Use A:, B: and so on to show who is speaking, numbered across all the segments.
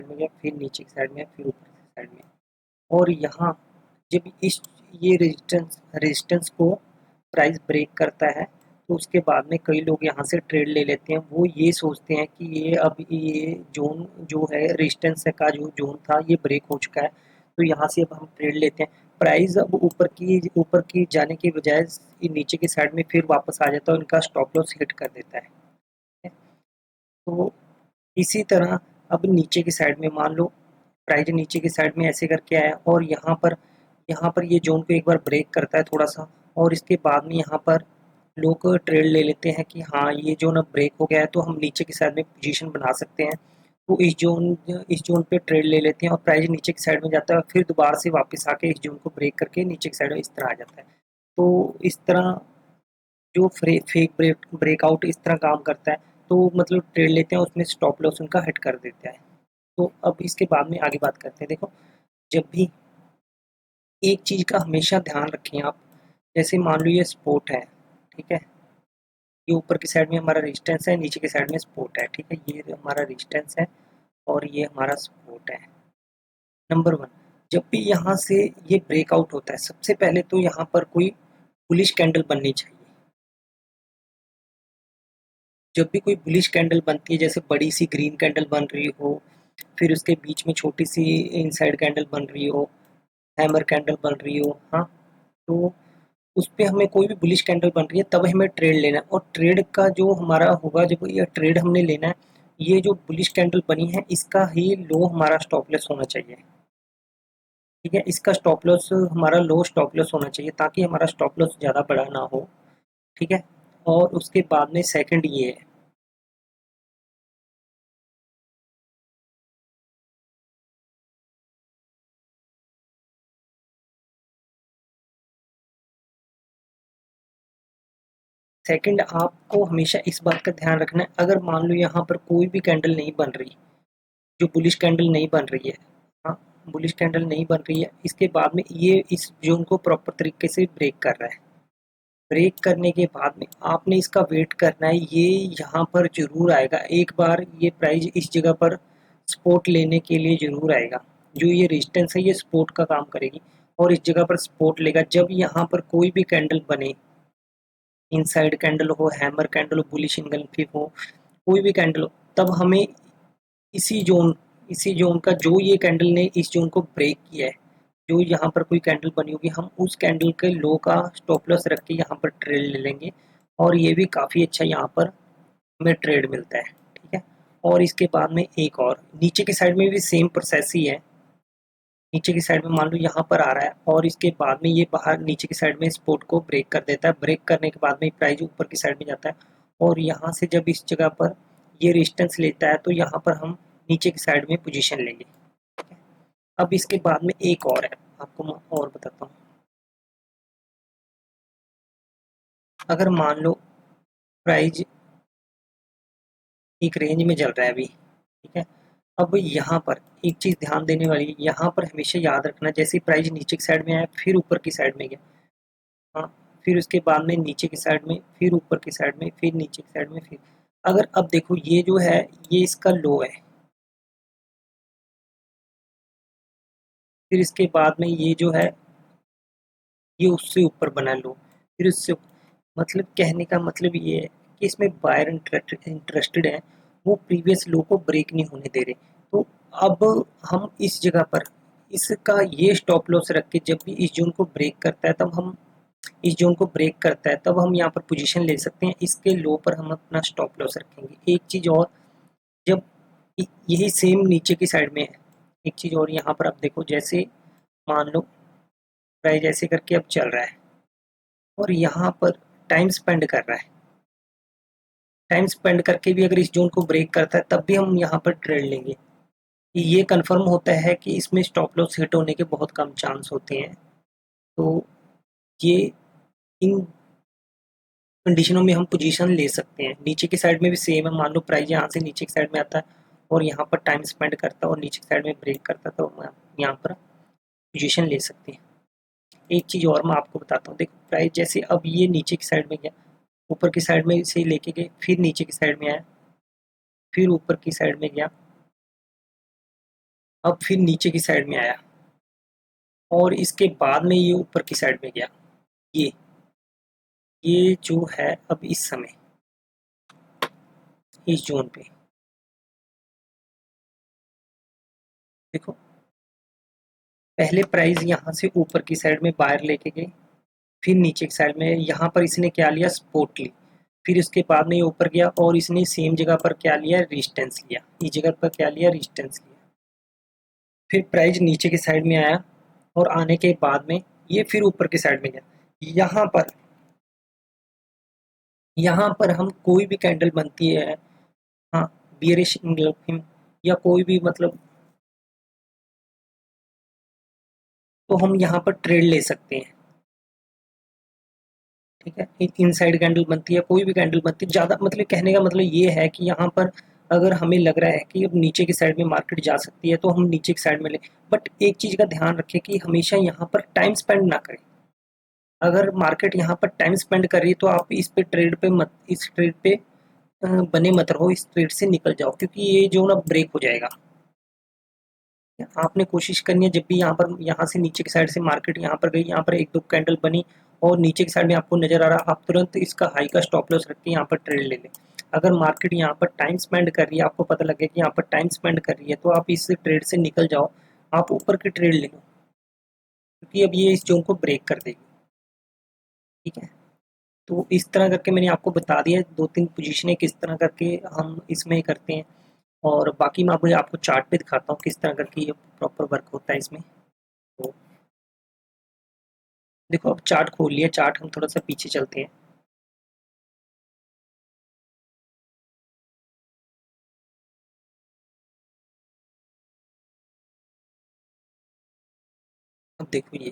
A: में गया, फिर नीचे की साइड में, फिर ऊपर की साइड में। और यहाँ जब इस ये रेजिस्टेंस को प्राइस ब्रेक करता है तो उसके बाद में कई लोग यहाँ से ट्रेड ले लेते हैं। वो ये सोचते हैं कि ये अब ये जोन जो है रेजिस्टेंस का जो जोन था ये ब्रेक हो चुका है, तो यहाँ से अब हम ट्रेड लेते हैं। प्राइस अब ऊपर की जाने के बजाय नीचे की साइड में फिर वापस आ जाता है और इनका स्टॉप लॉस हिट कर देता है। तो इसी तरह अब नीचे की साइड में मान लो प्राइस नीचे की साइड में ऐसे करके आया और यहाँ पर ये जोन को एक बार ब्रेक करता है थोड़ा सा, और इसके बाद में यहाँ पर लोग ट्रेड ले लेते हैं कि हाँ ये जोन अब ब्रेक हो गया है तो हम नीचे की साइड में पोजीशन बना सकते हैं। तो इस जोन पे ट्रेड ले लेते हैं और प्राइस नीचे की साइड में जाता है, फिर दोबारा से वापस आके इस जोन को ब्रेक करके नीचे की साइड में इस तरह आ जाता है। तो इस तरह जो फेक ब्रेकआउट इस तरह काम करता है। तो मतलब ट्रेड लेते हैं उसमें स्टॉप लॉस उनका हिट कर देता है। तो अब इसके बाद में आगे बात करते हैं। देखो, जब भी एक चीज़ का हमेशा ध्यान रखें आप, जैसे मान लो ये सपोर्ट है, ठीक है, ये ऊपर की साइड में हमारा रेजिस्टेंस है, नीचे की साइड में सपोर्ट है, ठीक है, ये हमारा रेजिस्टेंस है और ये हमारा सपोर्ट है। नंबर वन, जब भी यहाँ से ये ब्रेकआउट होता है सबसे पहले तो यहाँ पर कोई बुलिश कैंडल बननी चाहिए। जब भी कोई बुलिश कैंडल बनती है, जैसे बड़ी सी ग्रीन कैंडल बन रही हो, फिर उसके बीच में छोटी सी इनसाइड कैंडल बन रही हो, हैमर कैंडल बन रही हो, हाँ, तो उस पे हमें कोई भी बुलिश कैंडल बन रही है तब हमें ट्रेड लेना है। और ट्रेड का जो हमारा होगा, जब ये ट्रेड हमने लेना है, ये जो बुलिश कैंडल बनी है इसका ही लो हमारा स्टॉप लॉस होना चाहिए, ठीक है, इसका स्टॉप लॉस हमारा लो स्टॉप लॉस होना चाहिए ताकि हमारा स्टॉप लॉस ज़्यादा बड़ा ना हो, ठीक है। और उसके बाद में सेकंड ये है, सेकंड आपको हमेशा इस बात का ध्यान रखना है, अगर मान लो यहाँ पर कोई भी कैंडल नहीं बन रही, जो बुलिश कैंडल नहीं बन रही है, हाँ, बुलिश कैंडल नहीं बन रही है, इसके बाद में ये इस जोन को प्रॉपर तरीके से ब्रेक कर रहा है। ब्रेक करने के बाद में आपने इसका वेट करना है, ये यहाँ पर जरूर आएगा एक बार, ये प्राइस इस जगह पर सपोर्ट लेने के लिए जरूर आएगा। जो ये रेजिस्टेंस है ये सपोर्ट का काम करेगी और इस जगह पर सपोर्ट लेगा। जब यहाँ पर कोई भी कैंडल बने, इनसाइड कैंडल हो, हैमर कैंडल हो, बुलिश इनगल्फिंग हो, कोई भी कैंडल हो, तब हमें इसी जोन इसी जोन का, जो ये कैंडल ने इस जोन को ब्रेक किया है, जो यहाँ पर कोई कैंडल बनी होगी, हम उस कैंडल के लो का स्टॉप लॉस रख के यहाँ पर ट्रेड ले लेंगे और ये भी काफ़ी अच्छा यहाँ पर हमें ट्रेड मिलता है, ठीक है। और इसके बाद में एक और नीचे की साइड में भी सेम प्रोसेस ही है। नीचे की साइड में मान लो यहाँ पर आ रहा है और इसके बाद में ये बाहर नीचे की साइड में स्पोर्ट को ब्रेक कर देता है। ब्रेक करने के बाद में प्राइस ऊपर की साइड में जाता है और यहाँ से जब इस जगह पर ये रेजिस्टेंस लेता है तो यहाँ पर हम नीचे की साइड में पोजीशन लेंगे। अब इसके बाद में एक और है, आपको मैं और बताता हूँ। अगर मान लो प्राइस एक रेंज में चल रहा है अभी, ठीक है, अब यहाँ पर एक चीज़ ध्यान देने वाली है, यहाँ पर हमेशा याद रखना, जैसे प्राइस नीचे की साइड में आया फिर ऊपर की साइड में गया, हाँ, फिर उसके बाद में नीचे की साइड में, फिर ऊपर की साइड में, फिर नीचे की साइड में, फिर अगर अब देखो ये जो है ये इसका लो है, फिर इसके बाद में ये जो है ये उससे ऊपर बना लो, फिर उससे मतलब कहने का मतलब ये है कि इसमें बायर इंटरेस्टेड है, वो प्रीवियस लो को ब्रेक नहीं होने दे रहे। तो अब हम इस जगह पर इसका ये स्टॉप लॉस रख के जब भी इस जोन को ब्रेक करता है तब हम इस जोन को ब्रेक करता है तब हम यहाँ पर पोजीशन ले सकते हैं, इसके लो पर हम अपना स्टॉप लॉस रखेंगे। एक चीज़ और, जब यही सेम नीचे की साइड में है, एक चीज़ और यहाँ पर आप देखो, जैसे मान लो प्राइस ऐसे करके अब चल रहा है और यहाँ पर टाइम स्पेंड कर रहा है, टाइम स्पेंड करके भी अगर इस जोन को ब्रेक करता है तब भी हम यहाँ पर ट्रेड लेंगे। ये कंफर्म होता है कि इसमें स्टॉप लॉस हिट होने के बहुत कम चांस होते हैं। तो ये इन कंडीशनों में हम पोजीशन ले सकते हैं। नीचे की साइड में भी सेम है, मान लो प्राइस यहाँ से नीचे की साइड में आता है और यहाँ पर टाइम स्पेंड करता है और नीचे की साइड में ब्रेक करता है, तो हम यहाँ पर पोजीशन ले सकते हैं। एक चीज़ और मैं आपको बताता हूँ, देखो प्राइस जैसे अब ये नीचे की साइड में गया, ऊपर की साइड में से लेके गए, फिर नीचे की साइड में आया, फिर ऊपर की साइड में गया, अब फिर नीचे की साइड में आया और इसके बाद में ये ऊपर की साइड में गया। ये ये जो है अब इस समय इस जोन पे देखो, पहले प्राइस यहाँ से ऊपर की साइड में बाहर लेके गए, फिर नीचे की साइड में यहाँ पर इसने क्या लिया, सपोर्ट ली, फिर उसके बाद में ये ऊपर गया और इसने सेम जगह पर क्या लिया, रेजिस्टेंस लिया, इस जगह पर क्या लिया, रेजिस्टेंस लिया। फिर प्राइस नीचे की साइड में आया और आने के बाद में ये फिर ऊपर की साइड में गया। यहाँ पर हम कोई भी कैंडल बनती है, हाँ, बियरिश इंगल्फिंग या कोई भी मतलब, तो हम यहाँ पर ट्रेड ले सकते हैं। ठीक है, इनसाइड कैंडल बनती है, कोई भी कैंडल बनती है, ज़्यादा मतलब कहने का मतलब ये है कि यहाँ पर अगर हमें लग रहा है कि अब नीचे की साइड में मार्केट जा सकती है तो हम नीचे की साइड में लें। बट एक चीज़ का ध्यान रखें कि हमेशा यहाँ पर टाइम स्पेंड ना करें। अगर मार्केट यहाँ पर टाइम स्पेंड कर रही है तो आप इस ट्रेड पे बने मत रहो, इस ट्रेड से निकल जाओ, क्योंकि ये जो ना ब्रेक हो जाएगा। आपने कोशिश करनी है जब भी यहाँ से नीचे की साइड से मार्केट यहाँ पर गई, यहाँ पर एक दो कैंडल बनी और नीचे की साइड में आपको नजर आ रहा, आप तुरंत इसका हाई का स्टॉप लॉस रख के यहाँ पर ट्रेड ले लें। अगर मार्केट यहाँ पर टाइम स्पेंड कर रही है, आपको पता लगे कि यहाँ पर टाइम स्पेंड कर रही है, तो आप इस ट्रेड से निकल जाओ, आप ऊपर की ट्रेड ले लो, क्योंकि अब ये इस जोन को ब्रेक कर देगी। ठीक है, तो इस तरह करके मैंने आपको बता दिया दो तीन पोजीशनें किस तरह करके हम इसमें करते हैं। और बाकी मैं आपको चार्ट पे दिखाता हूँ किस तरह करके ये प्रॉपर वर्क होता है इसमें। तो देखो, अब चार्ट खोल लिया, चार्ट हम थोड़ा सा पीछे चलते हैं। अब देखो ये,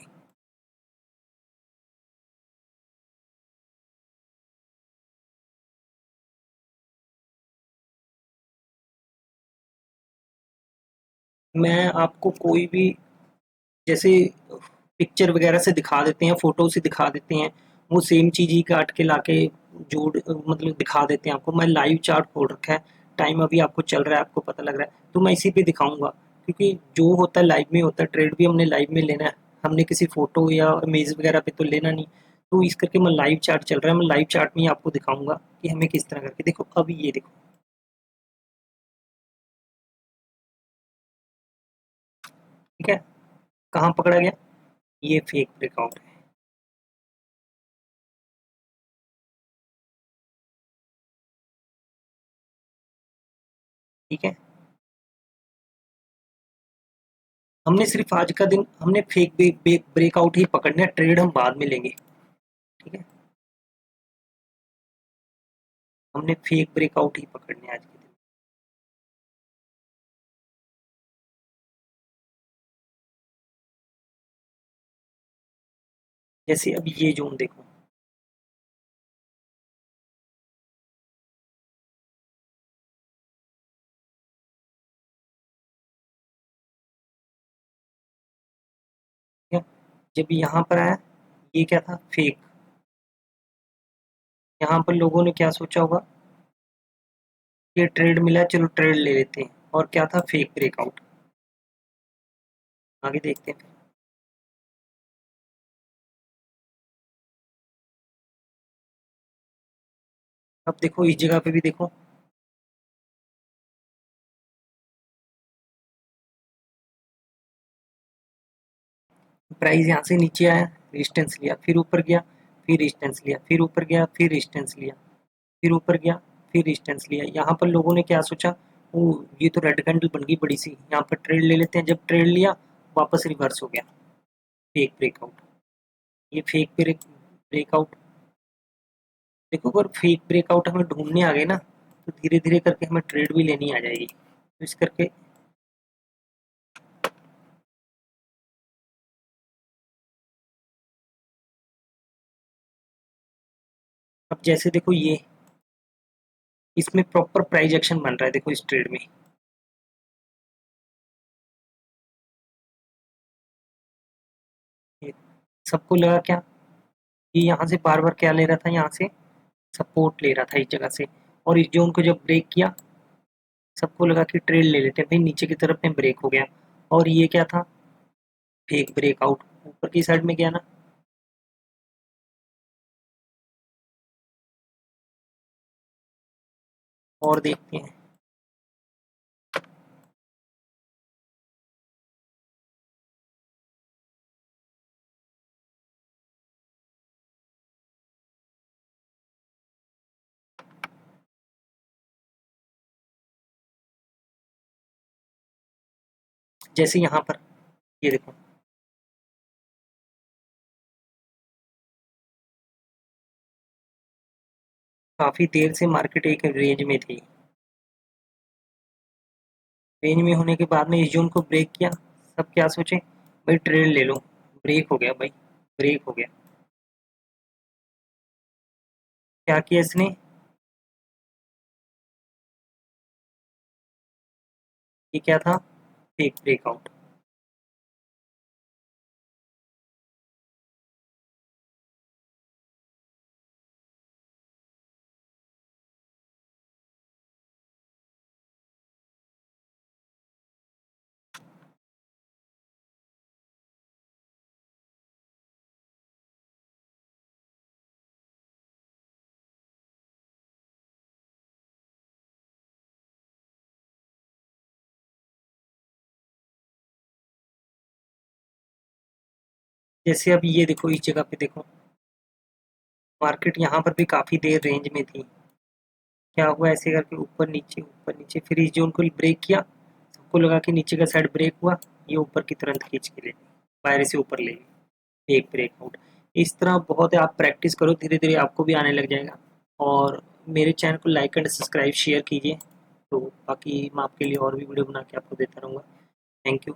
A: मैं आपको कोई भी जैसे पिक्चर वगैरह से दिखा देते हैं, फोटो से दिखा देते हैं, वो सेम चीज़ ही काट के लाके जोड़ मतलब दिखा देते हैं आपको। मैं लाइव चार्ट खोल रखा है, टाइम अभी आपको चल रहा है, आपको पता लग रहा है, तो मैं इसी पे दिखाऊंगा, क्योंकि जो होता है लाइव में होता है, ट्रेड भी हमने लाइव में लेना है, हमने किसी फोटो या इमेज वगैरह पे तो लेना नहीं। तो इस करके मैं लाइव चार्ट चल रहा है, मैं लाइव चार्ट में ही आपको दिखाऊंगा कि हमें किस तरह करके। देखो अभी ये देखो, ठीक है, कहाँ पकड़ा गया, ये फेक ब्रेकआउट है। ठीक है, हमने सिर्फ आज का दिन हमने फेक ब्रेकआउट ही पकड़ना है, ट्रेड हम बाद में लेंगे। ठीक है, हमने फेक ब्रेकआउट ही पकड़ने हैं आज के दिन। जैसे अब ये जोन देखो, ठीक है, जब यहाँ पर आया, ये क्या था, फेक। यहाँ पर लोगों ने क्या सोचा होगा, ये ट्रेड मिला है, चलो ट्रेड ले लेते हैं, और क्या था, फेक ब्रेकआउट। आगे देखते हैं। अब देखो इस जगह पे भी देखो, प्राइस यहाँ से नीचे आया, रेजिस्टेंस लिया, फिर ऊपर गया, फिर रेजिस्टेंस लिया, फिर ऊपर गया, फिर रेजिस्टेंस लिया, फिर ऊपर गया, फिर रेजिस्टेंस लिया। यहाँ पर लोगों ने क्या सोचा, ओ ये तो रेड कैंडल बन गई बड़ी सी, यहाँ पर ट्रेड ले लेते हैं, जब ट्रेड लिया वापस रिवर्स हो गया, फेक ब्रेकआउट। ये फेक ब्रेकआउट, देखो अगर फेक ब्रेकआउट हमें ढूंढने आ गए ना, तो धीरे धीरे करके हमें ट्रेड भी लेनी आ जाएगी, तो इस करके। अब जैसे देखो ये, इसमें प्रॉपर प्राइस एक्शन बन रहा है, देखो इस ट्रेड में, ये सबको लगा क्या, ये यहाँ से बार बार क्या ले रहा था, यहाँ से सपोर्ट ले रहा था इस जगह से, और इस जोन को जब ब्रेक किया, सबको लगा कि ट्रेड ले लेते हैं भाई, नीचे की तरफ में ब्रेक हो गया, और ये क्या था, फेक ब्रेकआउट, ऊपर की साइड में गया ना। और देखते हैं, जैसे यहाँ पर ये देखो, काफी देर से मार्केट एक रेंज में थी। रेंज में होने के बाद में इस जोन को ब्रेक किया, सब क्या सोचे, भाई ट्रेड ले लो, ब्रेक हो गया भाई, ब्रेक हो गया। क्या किया इसने, ये क्या था, फेक ब्रेकआउट। जैसे अब ये देखो, इस जगह पे देखो, मार्केट यहाँ पर भी काफी देर रेंज में थी। क्या हुआ, ऐसे करके ऊपर नीचे, फिर इस जोन को ब्रेक किया, सबको लगा कि नीचे का साइड ब्रेक हुआ, ये ऊपर की तुरंत खींच के ले, बाहर से ऊपर ले, एक ब्रेकआउट। इस तरह बहुत है, आप प्रैक्टिस करो, धीरे धीरे आपको भी आने लग जाएगा। और मेरे चैनल को लाइक एंड सब्सक्राइब शेयर कीजिए। तो बाकी मैं आपके लिए और भी वीडियो बना के आपको देता रहूँगा। Thank you.